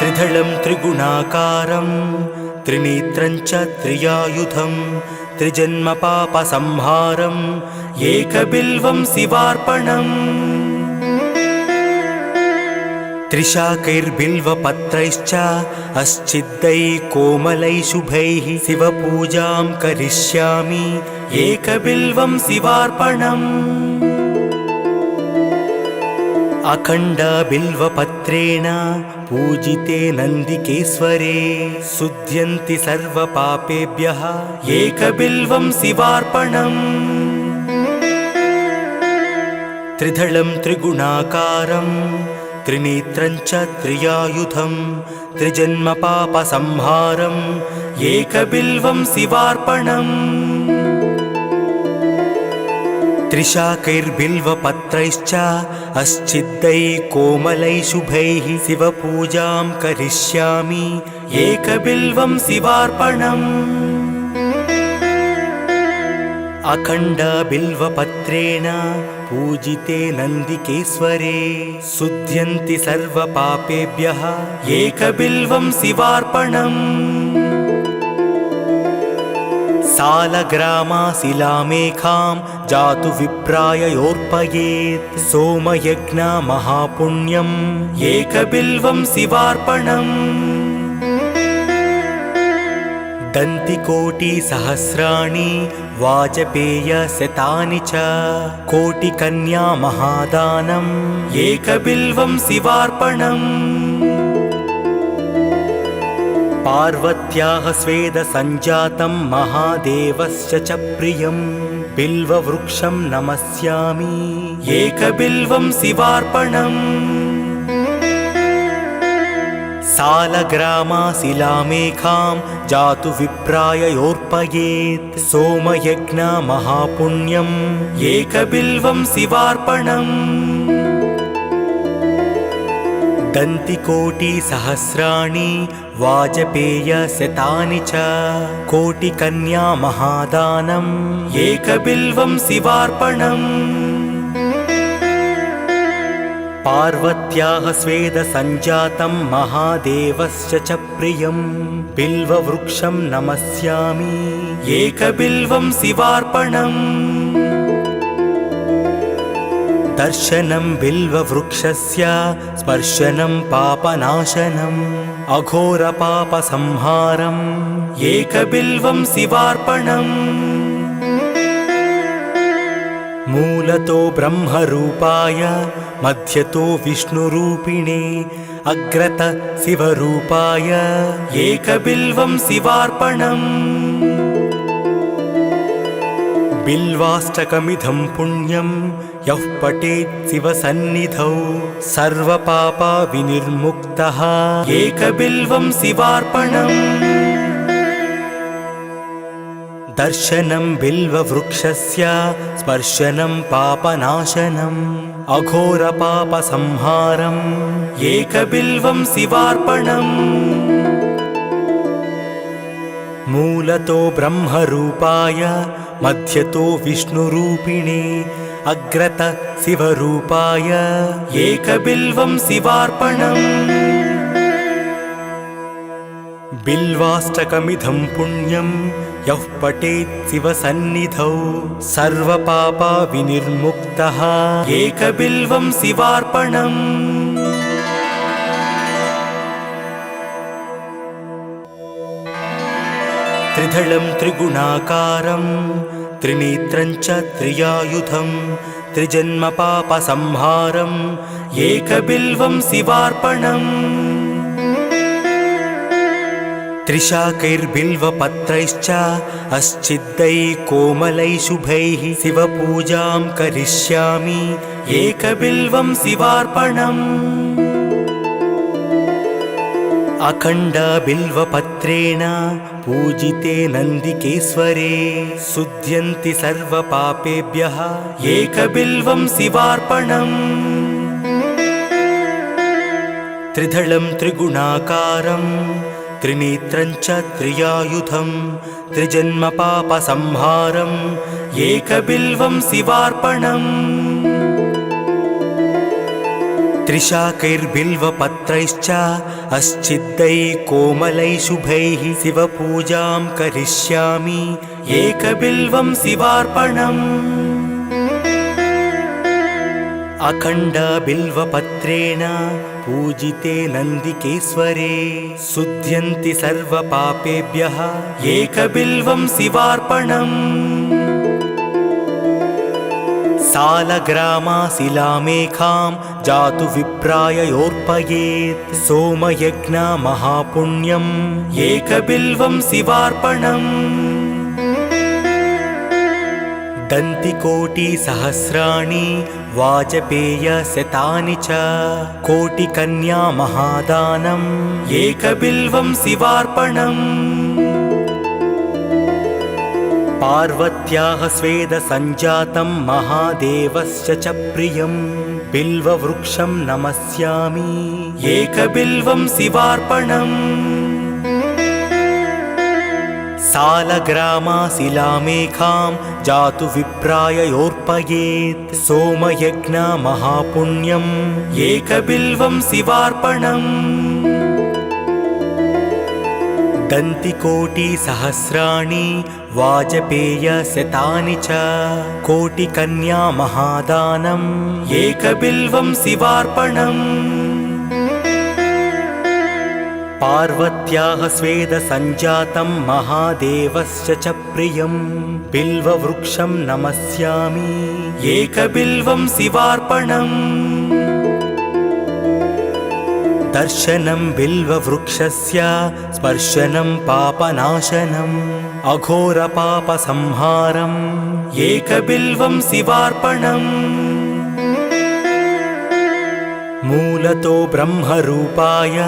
त्रिदलं त्रिगुणाकारं त्रिनेत्रं च त्रियायुधं त्रिजन्मपापसंहारं एकबिल्वं शिवार्पणम् त्रिशाकैर्बिल्वपत्रैश्च अस्चिद्दैः कोमलैः शुभैः शिवपूजां करिष्यामि एकबिल्वं शिवार्पणम् अखण्डबिल्वपत्रेण पूजिते नन्दिकेश्वरे शुध्यन्ति सर्वपापेभ्यः एकबिल्वं शिवार्पणम् त्रिदलं त्रिगुणाकारं त्रिनेत्रं च त्रियायुधं त्रिजन्मपापसंहारं एकबिल्वं शिवार्पणम् त्रिशाकैर्बिल्वपत्रैश्च अस्चिद्दैः कोमलैः शुभैः शिवपूजां करिष्यामि एकबिल्वं शिवार्पणम् अखण्डबिल्वपत्रेण पूजिते नन्दिकेश्वरे शुध्यन्ति सर्वपापेभ्यः एकबिल्वं शिवार्पणम् सालग्रामाशिलामेखां जातु विप्राययोर्पयेत् सोमयज्ञमहापुण्यम् एकबिल्वं शिवार्पणम् दन्तिकोटिसहस्राणि वाजपेयशतानि च कोटिकन्या महादानम् एकबिल्वं शिवार्पणम् पार्वत्याः स्वेदसञ्जातं महादेवस्य च प्रियं बिल्ववृक्षं नमस्यामि एकबिल्वं शिवार्पणम् सालग्रामाशिलामेखां जातु विप्राययोर्पयेत् सोमयज्ञमहापुण्यम् एकबिल्वं शिवार्पणम् दन्तिकोटिसहस्राणि वाजपेयशतानि च कोटिकन्या महादानम् एकबिल्वं शिवार्पणम् पार्वत्याः स्वेदसञ्जातं महादेवस्य च प्रियं बिल्ववृक्षं नमस्यामि एकबिल्वं शिवार्पणम् दर्शनं बिल्ववृक्षस्य स्पर्शनं पापनाशनम् अघोरपापसंहारम् एकबिल्वं शिवार्पणम् मूलतो ब्रह्मरूपाय मध्यतो विष्णुरूपिणे अग्रत शिवरूपाय एकबिल्वं शिवार्पणम् बिल्वाष्टकमिदं पुण्यं यः पठेत् शिवसन्निधौ सर्वपापविनिर्मुक्तः एकबिल्वं शिवार्पणम् दर्शनं बिल्ववृक्षस्य स्पर्शनं पापनाशनम् अघोरपापसंहारम् एकबिल्वं शिवार्पणम् मूलतो ब्रह्मरूपाय मध्यतो विष्णुरूपिणे अग्रत शिवरूपाय एकबिल्वं शिवार्पणम् बिल्वाष्टकमिदं पुण्यं यः पठेत् शिवसन्निधौ सर्वपापविनिर्मुक्तः एकबिल्वं शिवार्पणम् त्रिदलं त्रिगुणाकारं त्रिनेत्रं च त्रियायुधं त्रिजन्मपापसंहारम् एकबिल्वं शिवार्पणम् त्रिशाकैर्बिल्वपत्रैश्च अस्चिद्दैः कोमलैः शुभैः शिवपूजां करिष्यामि एकबिल्वं शिवार्पणम् अखण्डबिल्वपत्रेण पूजिते नन्दिकेश्वरे शुध्यन्ति सर्वपापेभ्यः एकबिल्वं शिवार्पणम् त्रिदलं त्रिगुणाकारं त्रिनेत्रं च त्रियायुधं त्रिजन्मपापसंहारम् एकबिल्वं शिवार्पणम् त्रिशाकैर्बिल्वपत्रैश्च अस्चिद्दैः कोमलैः शुभैः शिवपूजां करिष्यामि एकबिल्वं शिवार्पणम् अखण्डबिल्वपत्रेण पूजिते नन्दिकेश्वरे शुध्यन्ति सर्वपापेभ्यः एकबिल्वं शिवार्पणम् सालग्रामाशिलामेखां जातु विप्राय योर्पयेत् सोमयज्ञ महापुण्यम् एकबिल्वं शिवार्पणम् दन्तिकोटिसहस्राणि वाजपेयशतानि च कोटिकन्या महादानम् एकबिल्वं शिवार्पणम् पार्वत्याः स्वेदसञ्जातं महादेवस्य च प्रियं बिल्ववृक्षं नमस्यामि एकबिल्वं शिवार्पणम् सालग्रामाशिलामेखां जातु विप्राय योर्पयेत् सोमयज्ञ महापुण्यम् एकबिल्वं शिवार्पणम् दन्तिकोटिसहस्राणि वाजपेयशतानि च कोटिकन्या महादानम् एकबिल्वं शिवार्पणम् पार्वत्याः स्वेदसञ्जातं महादेवस्य च प्रियं बिल्ववृक्षं नमस्यामि एकबिल्वं शिवार्पणम् दर्शनं बिल्ववृक्षस्य स्पर्शनं पापनाशनम् अघोरपापसंहारम् एकबिल्वं शिवार्पणम् मूलतो ब्रह्मरूपाय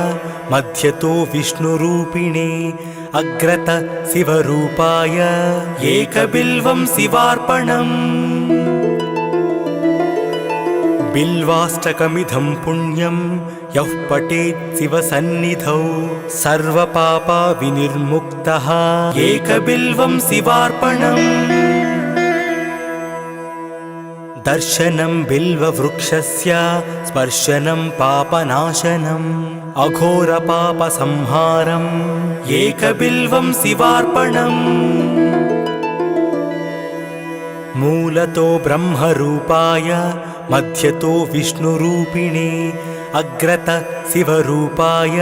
मध्यतो विष्णुरूपिणे अग्रत शिवरूपाय एकबिल्वं शिवार्पणम् बिल्वाष्टकमिदं पुण्यं यः पठेत् शिवसन्निधौ सर्वपापविनिर्मुक्तः एकबिल्वं शिवार्पणम् दर्शनं बिल्ववृक्षस्य स्पर्शनं पापनाशनम् अघोरपापसंहारम् एकबिल्वं शिवार्पणम् मूलतो ब्रह्मरूपाय मध्यतो विष्णुरूपिणे अग्रत शिवरूपाय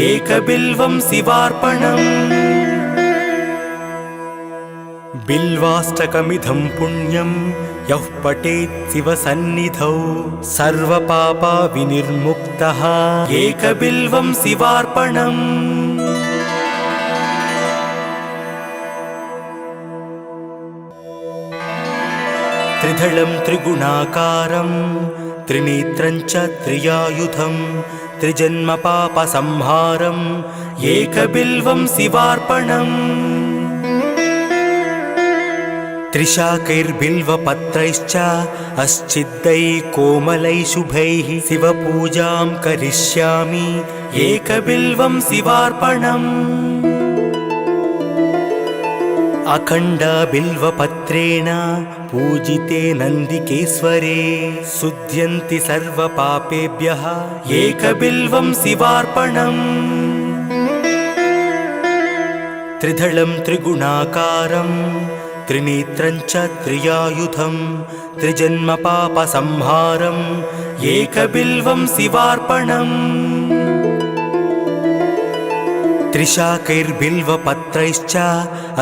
एकबिल्वं शिवार्पणम् बिल्वाष्टकमिदं पुण्यं यः पठेत् शिवसन्निधौ सर्वपापविनिर्मुक्तः एकबिल्वं शिवार्पणम् त्रिदलं त्रिगुणाकारं त्रिनेत्रं च त्रियायुधं त्रिजन्मपापसंहारम् एकबिल्वं शिवार्पणम् त्रिशाकैर्बिल्वपत्रैश्च अस्चिद्दैः कोमलैः शुभैः शिवपूजां करिष्यामि एकबिल्वं शिवार्पणम् अखण्डबिल्वपत्रेण पूजिते नन्दिकेश्वरे शुध्यन्ति सर्वपापेभ्यः एकबिल्वं शिवार्पणम् त्रिदलं त्रिगुणाकारं त्रिनेत्रं च त्रियायुधं त्रिजन्मपापसंहारम् एकबिल्वं शिवार्पणम् त्रिशाकैर्बिल्वपत्रैश्च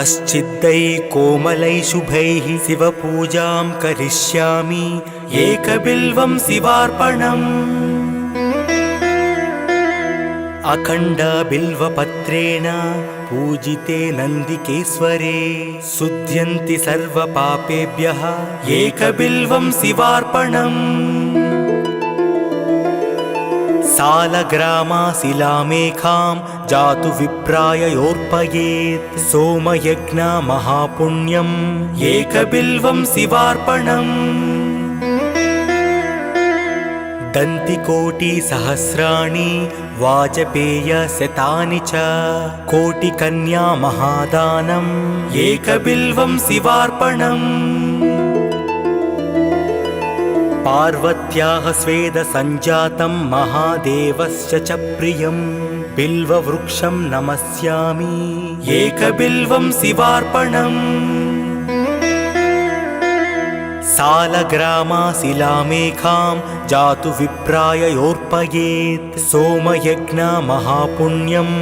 अस्चिद्दैः कोमलैः शुभैः शिवपूजां करिष्यामि एकबिल्वं शिवार्पणम् अखण्डबिल्वपत्रेण पूजिते नन्दिकेश्वरे शुध्यन्ति सर्वपापेभ्यः एकबिल्वं शिवार्पणम् सालग्रामाशिलामेखां जातु विप्राय योर्पयेत् सोमयज्ञ महापुण्यम् एकबिल्वं शिवार्पणम् दन्तिकोटिसहस्राणि वाजपेयशतानि च कोटिकन्या महादानम् एकबिल्वं शिवार्पणम् पार्वत्याः स्वेदसञ्जातं महादेवस्य च प्रियं बिल्ववृक्षं नमस्यामि एकबिल्वं शिवार्पणम् सालग्रामाशिलामेखां जातु विप्राय योर्पयेत् सोमयज्ञ महापुण्यम्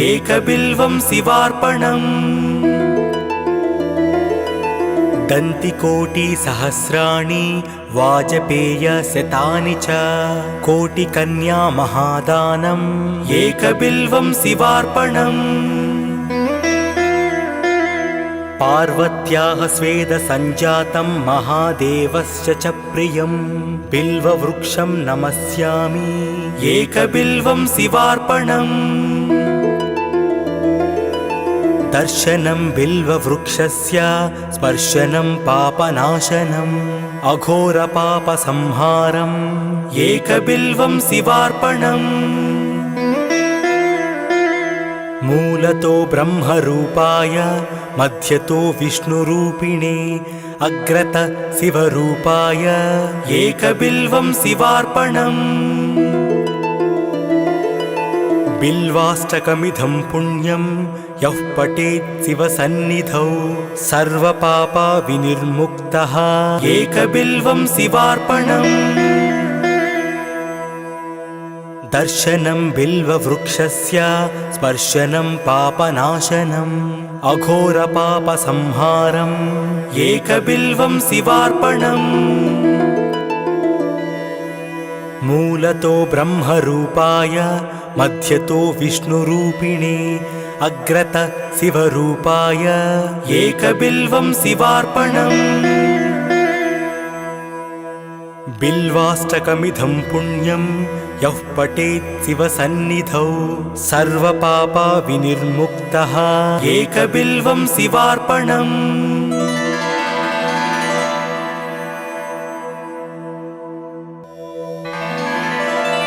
एकबिल्वं शिवार्पणम् दन्तिकोटिसहस्राणि वाजपेयशतानि च कोटिकन्या महादानम् एकबिल्वं शिवार्पणम् पार्वत्याः स्वेदसञ्जातं महादेवस्य च प्रियं बिल्ववृक्षं नमस्यामि एकबिल्वं शिवार्पणम् दर्शनं बिल्ववृक्षस्य स्पर्शनं पापनाशनम् अघोरपापसंहारम् एकबिल्वं शिवार्पणम् मूलतो ब्रह्मरूपाय मध्यतो विष्णुरूपिणे अग्रत शिवरूपाय एकबिल्वं शिवार्पणम् बिल्वाष्टकमिदं पुण्यं यः पठेत् शिवसन्निधौ सर्वपापविनिर्मुक्तः एकबिल्वं शिवार्पणम् दर्शनं बिल्ववृक्षस्य स्पर्शनं पापनाशनम् अघोरपापसंहारम् एकबिल्वं शिवार्पणम् मूलतो ब्रह्मरूपाय मध्यतो विष्णुरूपिणे अग्रत शिवरूपाय एकबिल्वं शिवार्पणम् बिल्वाष्टकमिदं पुण्यं यः पठेत् शिवसन्निधौ सर्वपापविनिर्मुक्तः एकबिल्वं शिवार्पणम्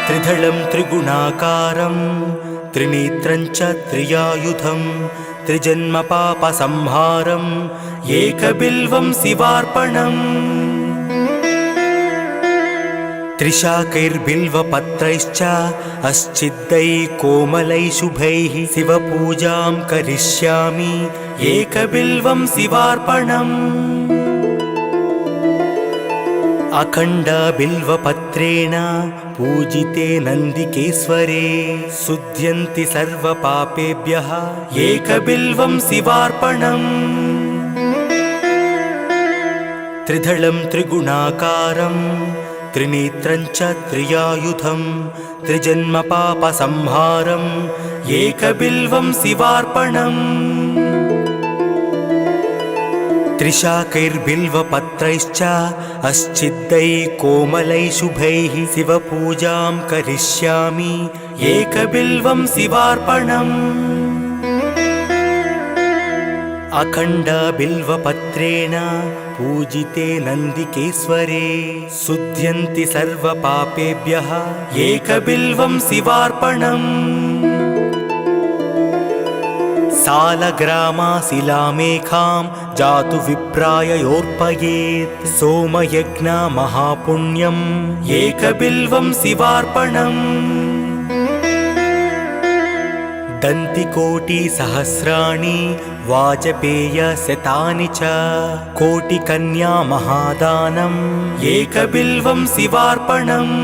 त्रिदलं त्रिगुणाकारं त्रिनेत्रं च त्रियायुधं त्रिजन्मपापसंहारम् एकबिल्वं शिवार्पणम् त्रिशाकैर्बिल्वपत्रैश्च अस्चिद्दैः कोमलैः शुभैः शिवपूजां करिष्यामि एकबिल्वं शिवार्पणम् अखण्डबिल्वपत्रेण पूजिते नन्दिकेश्वरे शुध्यन्ति सर्वपापेभ्यः एकबिल्वं शिवार्पणम् त्रिदलं त्रिगुणाकारं त्रिनेत्रं च त्रियायुधं त्रिजन्मपापसंहारम् एकबिल्वं शिवार्पणम् त्रिशाकैर्बिल्वपत्रैश्च अस्चिद्दैः कोमलैः शुभैः शिवपूजां करिष्यामि एकबिल्वं शिवार्पणम् अखण्डबिल्वपत्रेण पूजिते नन्दिकेश्वरे शुध्यन्ति सर्वपापेभ्यः एकबिल्वं शिवार्पणम् सालग्रामाशिलामेखां जातु विप्राय योर्पयेत् सोमयज्ञ महापुण्यम् एकबिल्वं शिवार्पणम् दन्तिकोटिसहस्राणि वाजपेयशतानि च कोटिकन्या महादानम् एकबिल्वं शिवार्पणम्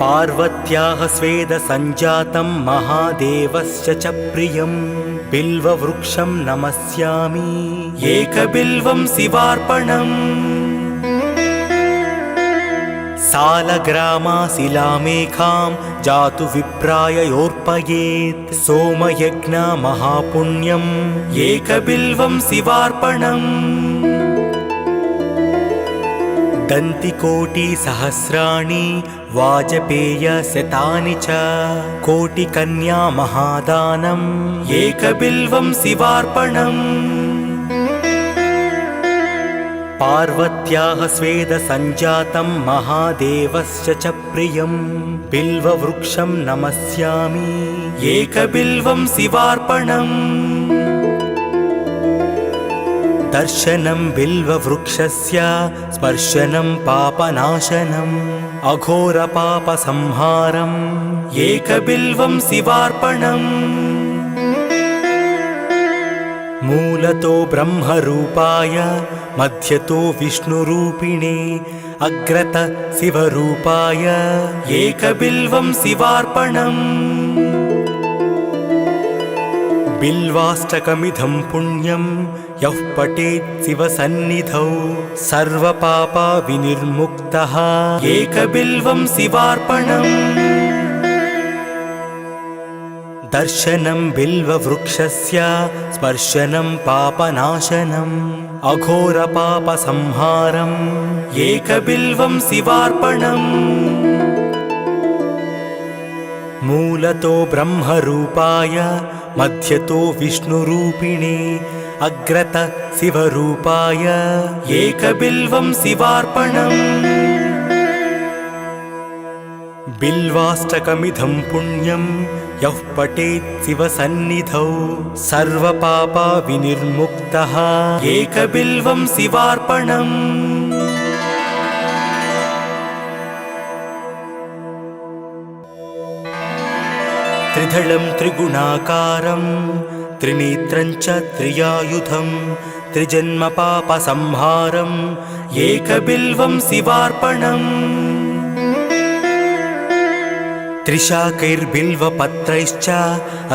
पार्वत्याः स्वेदसञ्जातं महादेवस्य च प्रियं बिल्ववृक्षं नमस्यामि एकबिल्वं शिवार्पणम् सालग्रामाशिलामेखां जातु विप्राय योर्पयेत् सोमयज्ञ महापुण्यम् एकबिल्वं शिवार्पणम् दन्तिकोटिसहस्राणि वाजपेयशतानि च कोटिकन्या महादानम् एकबिल्वं शिवार्पणम् पार्वत्याः स्वेदसञ्जातं महादेवस्य च प्रियं बिल्ववृक्षं नमस्यामि एकबिल्वं शिवार्पणम् दर्शनं बिल्ववृक्षस्य स्पर्शनं पापनाशनम् अघोरपापसंहारम् एकबिल्वं शिवार्पणम् मूलतो ब्रह्मरूपाय मध्यतो विष्णुरूपिणे अग्रत शिवरूपाय एकबिल्वं शिवार्पणम् बिल्वाष्टकमिदं पुण्यं यः पठेत् शिवसन्निधौ सर्वपापा विनिर्मुक्तः एकबिल्वं शिवार्पणम् दर्शनं बिल्ववृक्षस्य स्पर्शनं पापनाशनम् अघोरपापसंहारम् एकबिल्वं शिवार्पणम् मूलतो ब्रह्मरूपाय मध्यतो विष्णुरूपिणे अग्रत शिवरूपाय एकबिल्वं शिवार्पणम् बिल्वाष्टकमिदं पुण्यं यः पठेत् शिवसन्निधौ सर्वपापा विनिर्मुक्तः एकबिल्वं शिवार्पणम् त्रिदलं त्रिगुणाकारं त्रिनेत्रं च त्रियायुधं त्रिजन्मपापसंहारम् एकबिल्वं शिवार्पणम् त्रिशाकैर्बिल्वपत्रैश्च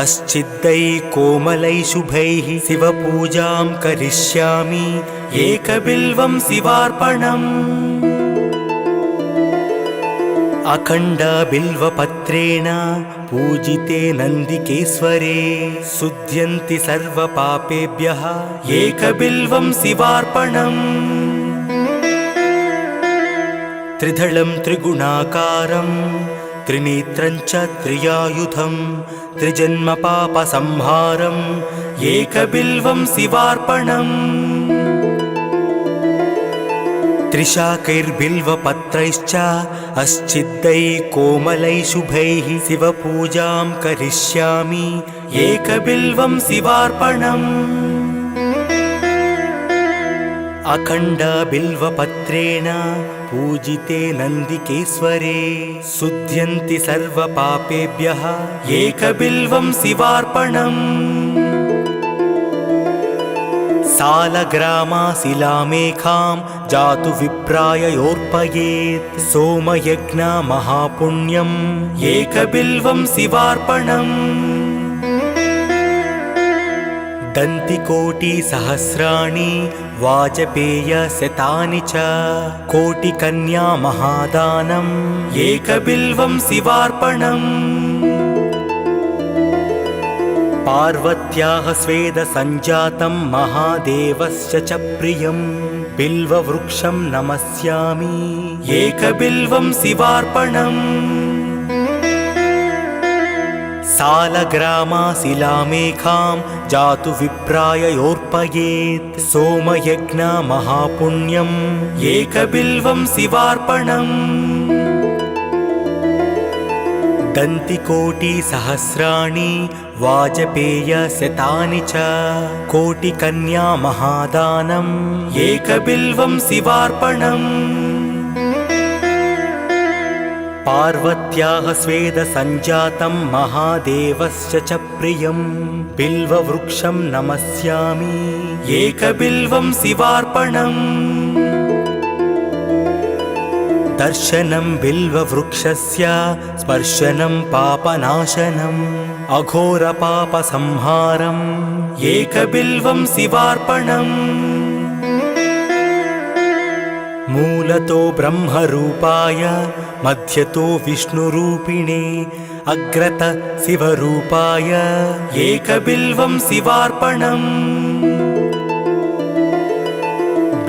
अस्चिद्दैः कोमलैः शुभैः शिवपूजां करिष्यामि एकबिल्वं शिवार्पणम् अखण्डबिल्वपत्रेण पूजिते नन्दिकेश्वरे शुध्यन्ति सर्वपापेभ्यः एकबिल्वं शिवार्पणम् त्रिदलं त्रिगुणाकारं त्रिनेत्रं च त्रियायुधं त्रिजन्मपापसंहारम् एकबिल्वं शिवार्पणम् त्रिशाकैर्बिल्वपत्रैश्च अस्चिद्दैः कोमलैः शुभैः शिवपूजां करिष्यामि एकबिल्वं शिवार्पणम् अखण्डबिल्वपत्रेण पूजिते नन्दिकेश्वरे शुध्यन्ति सर्वपापेभ्यः एकबिल्वं शिवार्पणम् सालग्रामाशिलामेखां जातु विप्राय योर्पयेत् सोमयज्ञमहापुण्यम् एकबिल्वं शिवार्पणम् दन्तिकोटिसहस्राणि वाजपेयशतानि च कोटिकन्यामहादानम् एकबिल्वं शिवार्पणम् पार्वत्याः स्वेदसञ्जातं महादेवस्य च प्रियं बिल्ववृक्षं नमस्यामि एकबिल्वं शिवार्पणम् सालग्रामाशिलामेखां जातु विप्राय योर्पयेत् सोमयज्ञमहापुण्यम् एकबिल्वं शिवार्पणम् दन्तिकोटिसहस्राणि वाजपेयशतानि च कोटिकन्यामहादानम् एकबिल्वं शिवार्पणम् पार्वत्याः स्वेदसञ्जातं महादेवस्य च प्रियं बिल्ववृक्षं नमस्यामि एकबिल्वं शिवार्पणम् दर्शनं बिल्ववृक्षस्य स्पर्शनं पापनाशनम् अघोरपापसंहारम् एकबिल्वं शिवार्पणम् मूलतो ब्रह्मरूपाय मध्यतो विष्णुरूपिणे अग्रत शिवरूपाय एकबिल्वं शिवार्पणम्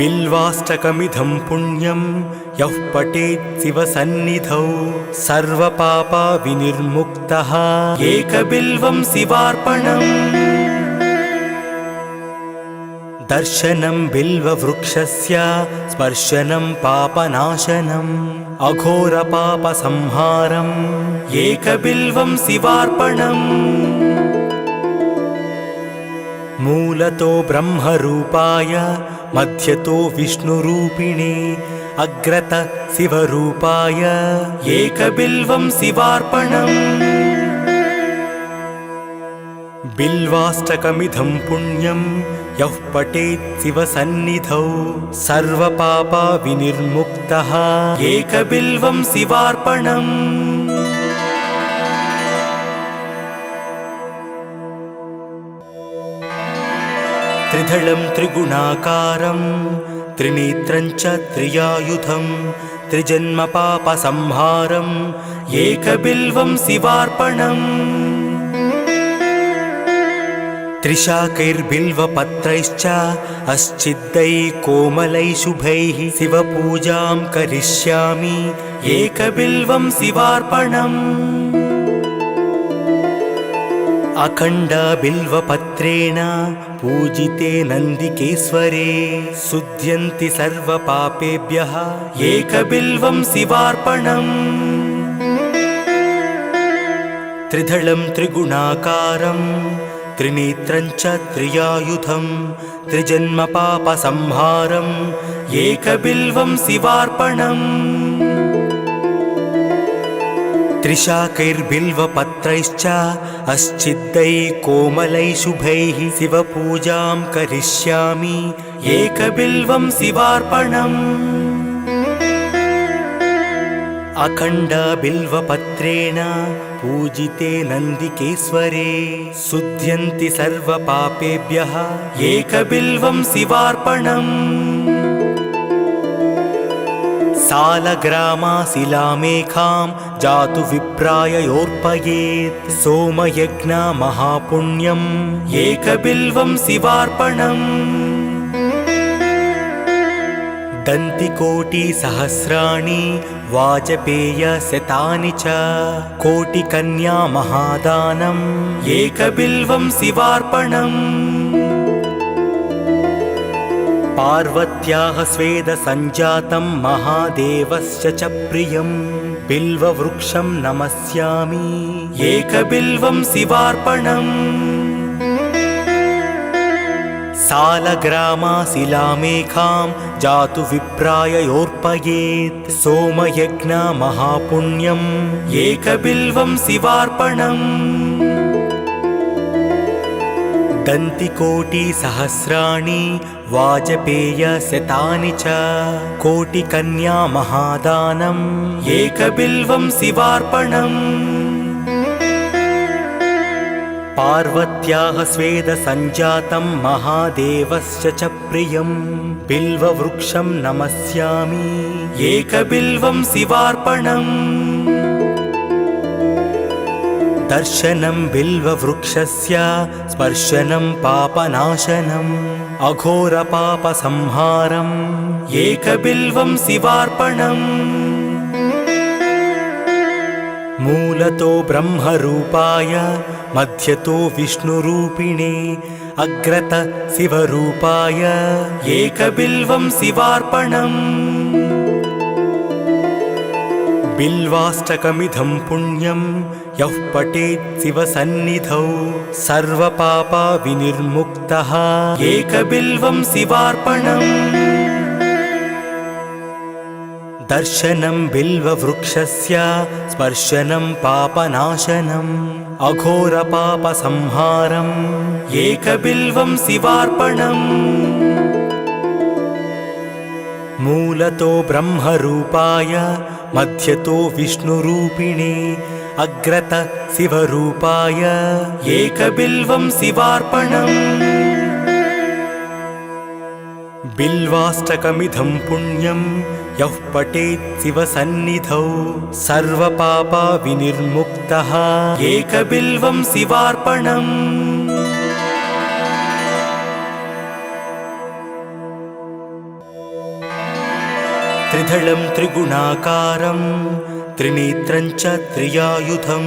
बिल्वाष्टकमिदं पुण्यं यः पठेत् शिवसन्निधौ सर्वपापा विनिर्मुक्तः एकबिल्वं शिवार्पणम् दर्शनं बिल्ववृक्षस्य स्पर्शनं पापनाशनम् अघोरपापसंहारम् एकबिल्वं शिवार्पणम् मूलतो ब्रह्मरूपाय मध्यतो विष्णुरूपिणे अग्रत शिवरूपाय एकबिल्वं शिवार्पणम् बिल्वाष्टकमिदं पुण्यं यः पठेत् शिवसन्निधौ सर्वपापा विनिर्मुक्तः एकबिल्वं शिवार्पणम् त्रिदलं त्रिगुणाकारं त्रिनेत्रं च त्रियायुधं त्रिजन्मपापसंहारम् एकबिल्वं शिवार्पणम् त्रिशाकैर्बिल्वपत्रैश्च अस्चिद्दैः कोमलैः शुभैः शिवपूजां करिष्यामि एकबिल्वं शिवार्पणम् अखण्डबिल्वपत्रेण पूजिते नन्दिकेश्वरे शुध्यन्ति सर्वपापेभ्यः एकबिल्वं शिवार्पणम् त्रिदलं त्रिगुणाकारं त्रिनेत्रं च त्रियायुधं त्रिजन्मपापसंहारम् एकबिल्वं शिवार्पणम् त्रिशाकैर्बिल्वपत्रैश्च अस्चिद्दैः कोमलैः शुभैः शिवपूजां करिष्यामि एकबिल्वं शिवार्पणम् अखण्डबिल्वपत्रेण पूजिते नन्दिकेश्वरे शुध्यन्ति सर्वपापेभ्यः एकबिल्वं शिवार्पणम् सालग्रामाशिलामेखां जातु विप्राय योर्पयेत् सोमयज्ञमहापुण्यम् एकबिल्वं शिवार्पणम् दन्तिकोटिसहस्राणि वाजपेयशतानि च कोटिकन्या महादानम् एकबिल्वं शिवार्पणम् पार्वत्याः स्वेदसञ्जातं महादेवस्य च प्रियं बिल्ववृक्षं नमस्यामि एकबिल्वं शिवार्पणम् सालग्रामाशिलामेखां जातु विप्राय योर्पयेत् सोमयज्ञमहापुण्यम् एकबिल्वं शिवार्पणम् दन्तिकोटिसहस्राणि वाजपेयशतानि च कोटिकन्या महादानम् एकबिल्वं शिवार्पणम् पार्वत्याः स्वेदसञ्जातं महादेवस्य च प्रियं बिल्ववृक्षं नमस्यामि एकबिल्वं शिवार्पणम् दर्शनं बिल्ववृक्षस्य स्पर्शनं पापनाशनम् अघोरपापसंहारम् एकबिल्वं शिवार्पणम् मूलतो ब्रह्मरूपाय मध्यतो विष्णुरूपिणे अग्रत शिवरूपाय एकबिल्वं शिवार्पणम् बिल्वाष्टकमिदं पुण्यं यः पठेत् शिवसन्निधौ सर्वपापा विनिर्मुक्तः एकबिल्वं शिवार्पणम् दर्शनं बिल्ववृक्षस्य स्पर्शनं पापनाशनम् अघोरपापसंहारम् एकबिल्वं शिवार्पणम् मूलतो ब्रह्मरूपाय मध्यतो विष्णुरूपिणे अग्रत शिवरूपाय एकबिल्वं शिवार्पणम् बिल्वाष्टकमिदं पुण्यं यः पठेत् शिवसन्निधौ सर्वपापा विनिर्मुक्तः एकबिल्वं शिवार्पणम् त्रिदलं त्रिगुणाकारं त्रिनेत्रं च त्रियायुधं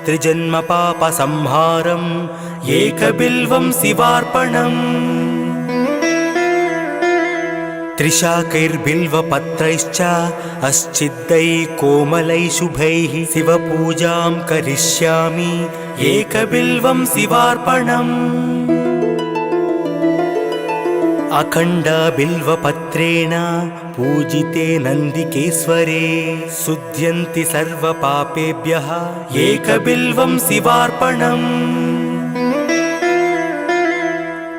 त्रिजन्मपापसंहारम् एकबिल्वं शिवार्पणम् त्रिशाकैर्बिल्वपत्रैश्च अस्चिद्दैः कोमलैः शुभैः शिवपूजां करिष्यामि एकबिल्वं शिवार्पणम् अखण्डबिल्वपत्रेण पूजिते नन्दिकेश्वरे शुध्यन्ति सर्वपापेभ्यः एकबिल्वं शिवार्पणम्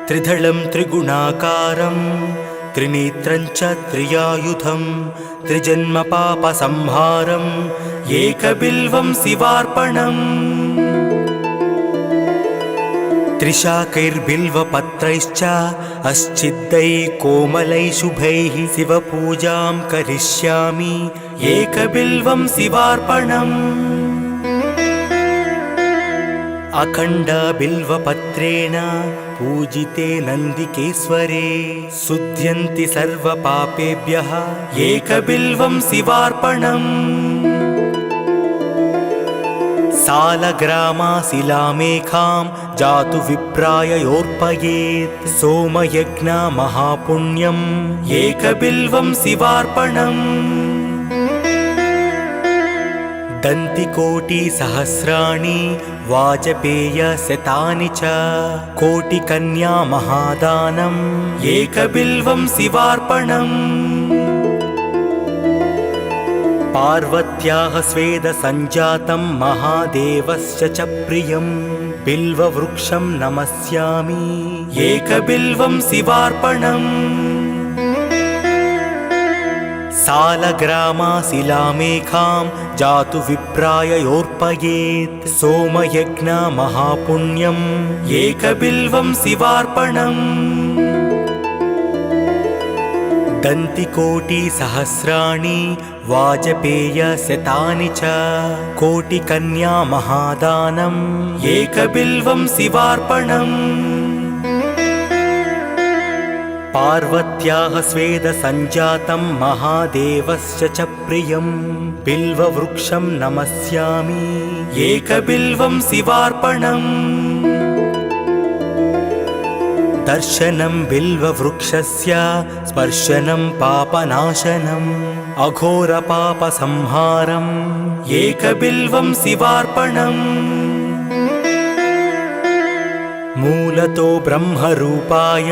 त्रिदलं त्रिगुणाकारं त्रिनेत्रं च त्रियायुधं त्रिजन्मपापसंहारम् एकबिल्वं शिवार्पणम् त्रिशाकैर्बिल्वपत्रैश्च अस्चिद्दैः कोमलैः शुभैः शिवपूजां करिष्यामि एकबिल्वं शिवार्पणम् अखण्डबिल्वपत्रेण पूजिते नन्दिकेश्वरे शुध्यन्ति सर्वपापेभ्यः एकबिल्वं शिवार्पणम् सालग्रामाशिलामेखां जातु विप्राय योर्पयेत् सोमयज्ञमहापुण्यम् एकबिल्वं शिवार्पणम् दन्तिकोटिसहस्राणि वाजपेयशतानि च कोटिकन्या महादानम् एकबिल्वं शिवार्पणम् पार्वत्याः स्वेदसञ्जातं महादेवस्य च प्रियं बिल्ववृक्षं नमस्यामि एकबिल्वं शिवार्पणम् सालग्रामाशिलामेखां जातु विप्राय योर्पयेत् सोमयज्ञमहापुण्यम् एकबिल्वं शिवार्पणम् दन्तिकोटिसहस्राणि वाजपेयशतानि च कोटिकन्या महादानम् एकबिल्वं शिवार्पणम् पार्वत्याः स्वेदसञ्जातं महादेवस्य च प्रियं बिल्ववृक्षं नमस्यामि एकबिल्वं शिवार्पणम् दर्शनं बिल्ववृक्षस्य स्पर्शनं पापनाशनम् अघोरपापसंहारम् एकबिल्वं शिवार्पणम् मूलतो ब्रह्मरूपाय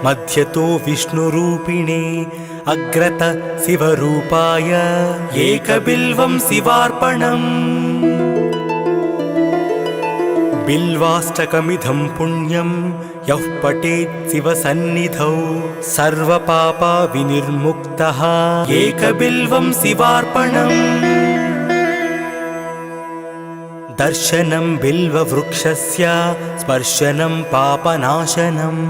मध्यतो विष्णुरूपिणे अग्रत शिवरूपाय एकबिल्वं शिवार्पणम् बिल्वाष्टकमिदं पुण्यं यः पठेत् शिवसन्निधौ सर्वपापविनिर्मुक्तः एकबिल्वं शिवार्पणम् दर्शनं बिल्ववृक्षस्य स्पर्शनं पापनाशनम्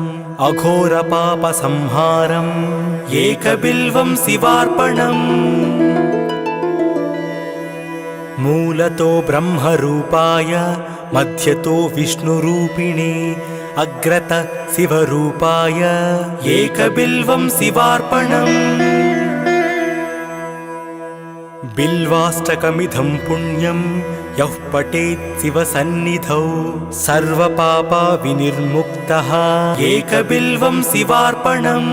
अघोरपापसंहारम् एकबिल्वं शिवार्पणम् मूलतो ब्रह्मरूपाय मध्यतो विष्णुरूपिणे अग्रत शिवरूपाय एकबिल्वं शिवार्पणम् बिल्वाष्टकमिदं पुण्यं यः पठेत् शिवसन्निधौ सर्वपापविनिर्मुक्तः एकबिल्वं शिवार्पणम्